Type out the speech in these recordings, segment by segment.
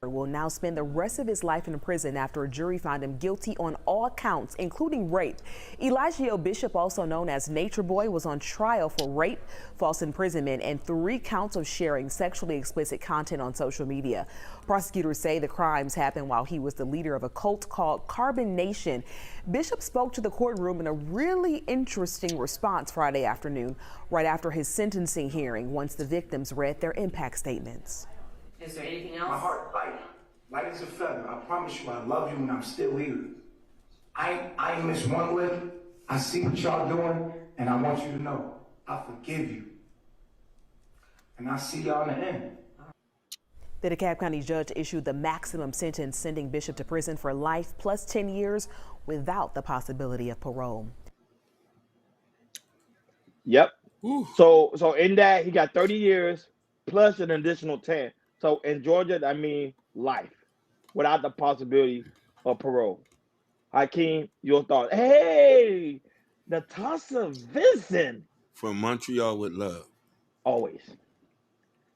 Will now spend the rest of his life in prison after a jury found him guilty on all counts, including rape. Eligio Bishop, also known as Natureboy, was on trial for rape, false imprisonment, and 3 counts of sharing sexually explicit content on social media. Prosecutors say the crimes happened while he was the leader of a cult called Carbon Nation. Bishop spoke to the courtroom in a really interesting response Friday afternoon, right after his sentencing hearing, once the victims read their impact statements. Is there anything else? My heart light as a feather. I promise you I love you and I'm still here. I ain't miss one lick. I see what y'all doing and I want you to know I forgive you. And I see y'all in the end. The DeKalb County judge issued the maximum sentence, sending Bishop to prison for life plus 10 years without the possibility of parole. Yep. So in that he got 30 years plus an additional 10. So in Georgia, I mean life without the possibility of parole. Hakeem, your thoughts? Hey, Natasha Vincent. From Montreal with love. Always.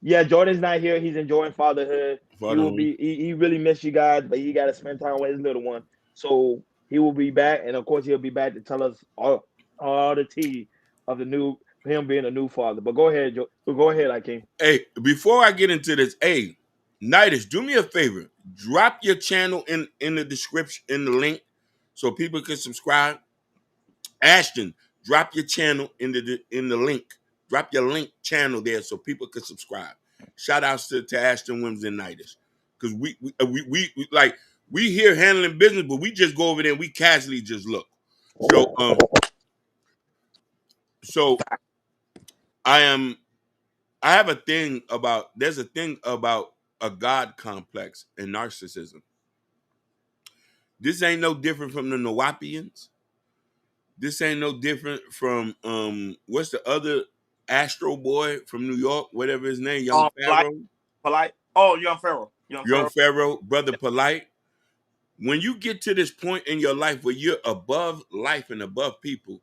Yeah, Jordan's not here. He's enjoying fatherhood. He will be. He really missed you guys, but he got to spend time with his little one. So he will be back, and of course he'll be back to tell us all the tea of the new him being a new father. But go ahead, go ahead, Hakeem. Hey, before I get into this, hey, Nidus, do me a favor. Drop your channel in the description, in the link, so people can subscribe. Ashton, drop your channel in the link. Drop your link channel there so people can subscribe. Shout outs to Ashton Wims and Nidus. Because we here handling business, but we just go over there and we casually just look. So I have a thing about, there's a thing about a God complex and narcissism. This ain't no different from the Nawapians. This ain't no different from what's the other Astro boy from New York, whatever his name, Young Pharaoh. Polite. Oh, Young Pharaoh. Young Pharaoh, Brother Polite. When you get to this point in your life where you're above life and above people,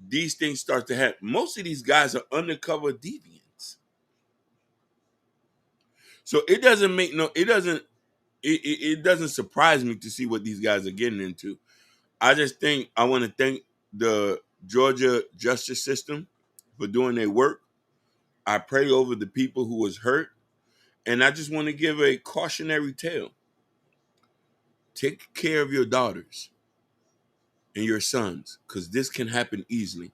these things start to happen. Most of these guys are undercover deviants. So it doesn't surprise me to see what these guys are getting into. I just think I want to thank the Georgia justice system for doing their work. I pray over the people who was hurt. And I just want to give a cautionary tale. Take care of your daughters and your sons, because this can happen easily.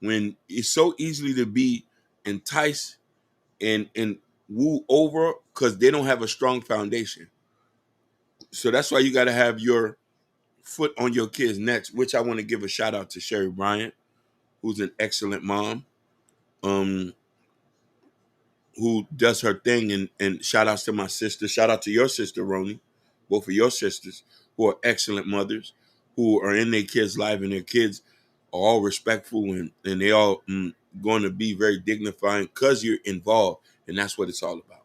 When it's so easily to be enticed and woo over because they don't have a strong foundation. So that's why you got to have your foot on your kids' necks, which I want to give a shout out to Sherry Bryant, who's an excellent mom, who does her thing, and shout outs to my sister. Shout out to your sister, Roni, both of your sisters, who are excellent mothers, who are in their kids' life, and their kids are all respectful, and they all going to be very dignifying because you're involved, and that's what it's all about.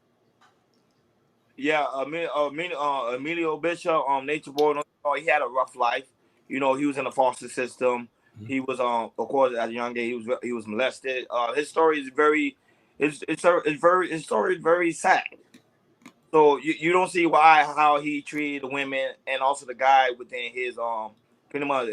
Yeah, Emilio Bishop, Natureboy, he had a rough life. You know, he was in the foster system. He was, of course, at a young age, he was molested. His story is his story is very sad. So you don't see how he treated the women and also the guy within his pretty much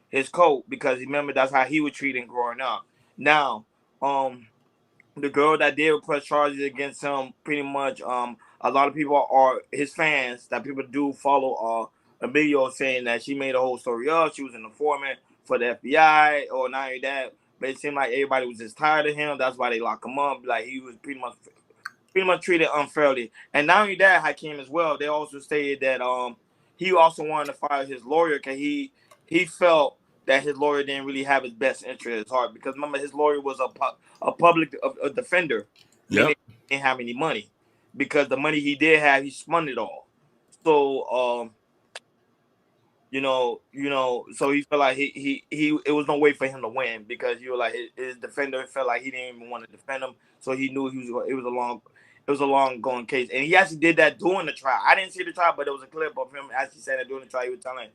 his coat, because remember that's how he was treated growing up. Now, the girl that did press charges against him, pretty much a lot of people are his fans, that people do follow a video saying that she made a whole story up. She was an informant for the FBI, or not only that, but it seemed like everybody was just tired of him. That's why they lock him up. Like, he was pretty much treated unfairly. And not only that, Hakeem, as well, they also stated that he also wanted to fire his lawyer because he felt that his lawyer didn't really have his best interest at heart, because remember, his lawyer was a public defender, meaning he didn't have any money, because the money he did have, he spent it all. So so he felt like he it was no way for him to win, because you were like, his defender felt like he didn't even want to defend him, so he knew it was a long going case. And he actually did that during the trial. I didn't see the trial, but there was a clip of him actually saying that during the trial. He was telling,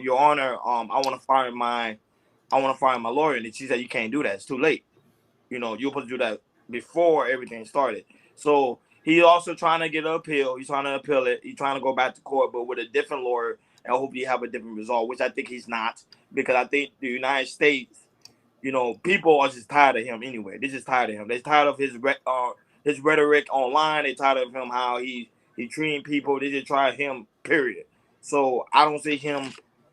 Your Honor, I want to fire my lawyer. And she said, you can't do that. It's too late. You're supposed to do that before everything started. So He's also trying to get an appeal. He's trying to appeal it. He's trying to go back to court, but with a different lawyer, and hopefully have a different result, which I think he's not, because I think the United States, people are just tired of him anyway. They're just tired of him. They're tired of his rhetoric online. They're tired of him how he treating people. They just try him. Period. So I don't see him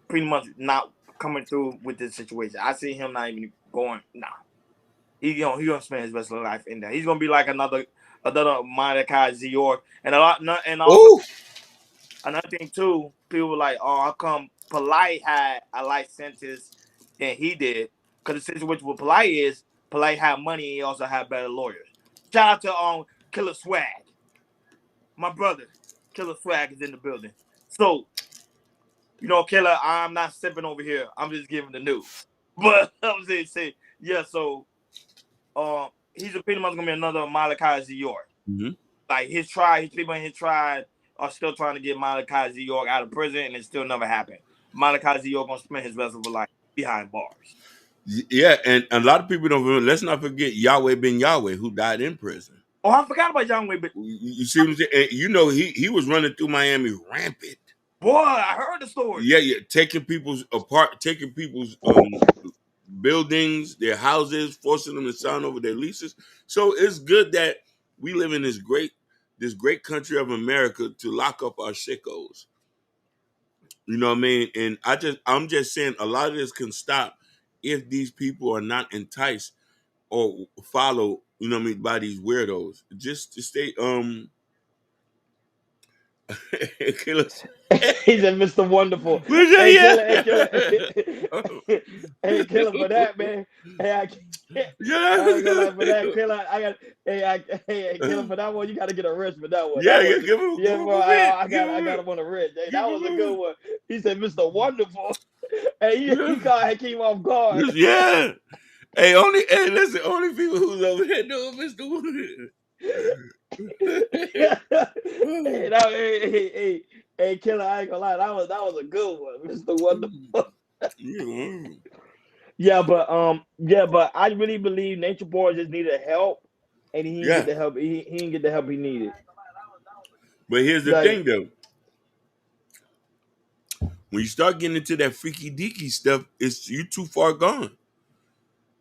pretty much not coming through with this situation. I see him not even going. Nah, he gonna spend his rest of his life in there. He's gonna be like another Monica Zior, and also Oh, another thing too. People were like, oh, how come Polite had a life sentence than he did? Because the situation with Polite had money. He also had better lawyers. Shout out to Killer Swag, my brother. Killer Swag is in the building. So Killer, I'm not sipping over here. I'm just giving the news. But I'm just saying, yeah. So he's pretty much gonna be another Malachi Z. York. mm-hmm. Like his people in his tribe are still trying to get Malachi Z. York out of prison, and it still never happened. Malachi Z. York gonna spend his rest of his life behind bars. Yeah, and a lot of people don't remember. Let's not forget Yahweh ben Yahweh, who died in prison. Oh, I forgot about Young Way, but You see what I'm saying? And he was running through Miami rampant. boy, I heard the story. Yeah, taking people's buildings, their houses, forcing them to sign over their leases. So it's good that we live in this great country of America to lock up our sickos. You know what I mean? And I'm just saying a lot of this can stop if these people are not enticed or follow, by these weirdos. Just to stay kill us. He said, Mr. Wonderful. Hey, killer, hey, killer for that, man. Hey, I ain't gonna lie for that, killer. Hey, killer for that one. You gotta get a wrist for that one. Yeah, That was, give him bro. a rent. I got him on a wrist. Hey, that was a good one. He said, Mr. Wonderful. Hey, he caught Hakeem off guard. Yeah. Listen, only people who's over there know Mr. Wood. Hey, killer, I ain't gonna lie, that was a good one, Mr. Wonderful. Yeah, but I really believe Nature Boy just needed help, and he didn't get the help. He didn't get the help he needed. But here's the thing, though. When you start getting into that freaky deaky stuff, you too far gone.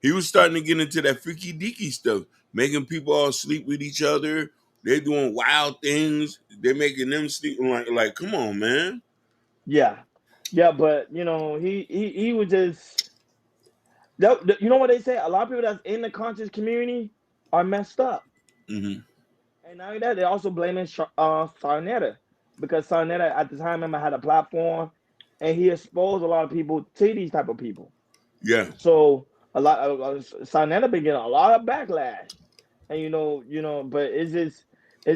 He was starting to get into that freaky deaky stuff, making people all sleep with each other. They're doing wild things. They're making them sleep like come on, man. Yeah, but he was just. You know what they say? A lot of people that's in the conscious community are messed up. Mm-hmm. And not only that, they're also blaming Sarnetta, because Sarnetta at the time, remember, had a platform, and he exposed a lot of people to these type of people. Yeah. So a lot of Sarnetta been getting a lot of backlash, and but it's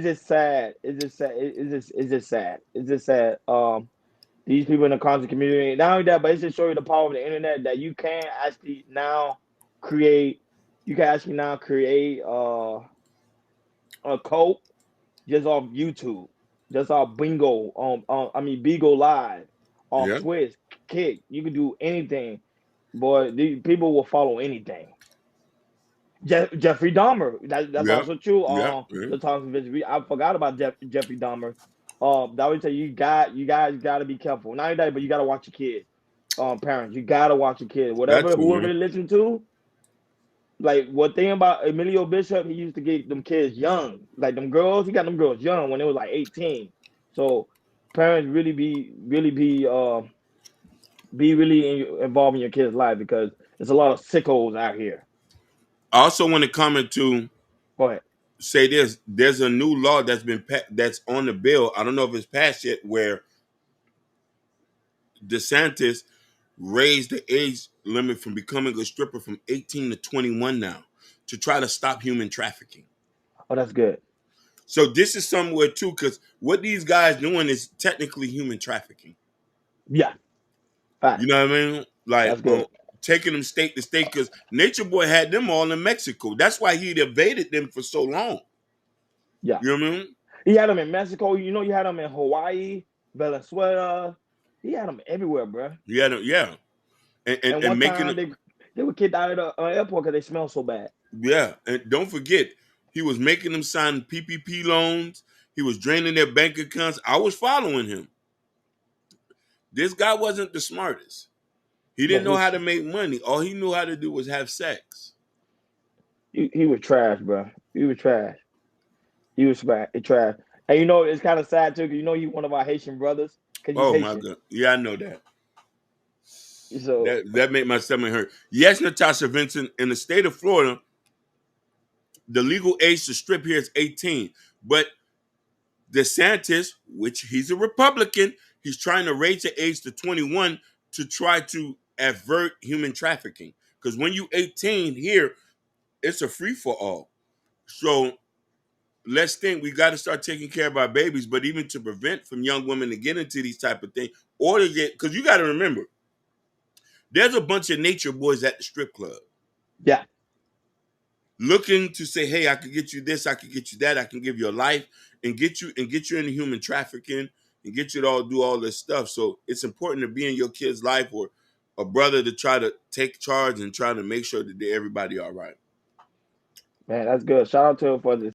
just sad. It's just sad. It's just sad. It's just sad. These people in the content community, not only that, but it's just show you the power of the internet, that you can actually now create. You can actually now create a cult just off YouTube, just off Bingo Bigo Live, off Yeah. Twitch, Kick. You can do anything, boy. These people will follow anything. Jeffrey Dahmer, that's also true. Yeah. The Thompson Vision. I forgot about Jeffrey Dahmer. That would say you guys got to be careful. Not only that, but you got to watch your kids. Parents, you got to watch your kids. Whoever they listen to. Like, what thing about Emilio Bishop, he used to get them kids young. Like, them girls, he got them girls young when they was like 18. So parents really involved in your kids' life, because there's a lot of sickos out here. I also want to comment to Go ahead. say this. There's a new law that's on the bill. I don't know if it's passed yet, where DeSantis raised the age limit from becoming a stripper from 18 to 21 now, to try to stop human trafficking. Oh, that's good. So this is somewhere too, because what these guys doing is technically human trafficking. Yeah. Fact. You know what I mean? That's good. Taking them state to state, because Nature Boy had them all in Mexico. That's why he'd evaded them for so long. Yeah. You know what I mean? He had them in Mexico. You had them in Hawaii, Venezuela. He had them everywhere, bro. He had them, yeah. And one making time they were kicked out of the airport because they smell so bad. Yeah, and don't forget, He was making them sign PPP loans. He was draining their bank accounts. I was following him. This guy wasn't the smartest. He No, didn't know how to make money. All he knew how to do was have sex. he was trash, bro. He was trash. He was trash. And you know, it's kind of sad too, because you know he's one of our Haitian brothers, because he's Oh my Haitian. God. Yeah, I know that. So That made my stomach hurt. Yes, Natasha Vincent, in the state of Florida, the legal age to strip here is 18. But DeSantis, which he's a Republican, he's trying to raise the age to 21 to try to avert human trafficking. Because when you 18 here, it's a free for all. So let's think we got to start taking care of our babies, but even to prevent from young women to get into these type of things, or to get, because you got to remember, there's a bunch of nature boys at the strip club yeah, looking to say, hey, I could get you this, I could get you that, I can give you a life, and get you into human trafficking and get you to all do all this stuff. So it's important to be in your kid's life, or a brother to try to take charge and try to make sure that everybody all right. man, that's good. Shout out to him for this.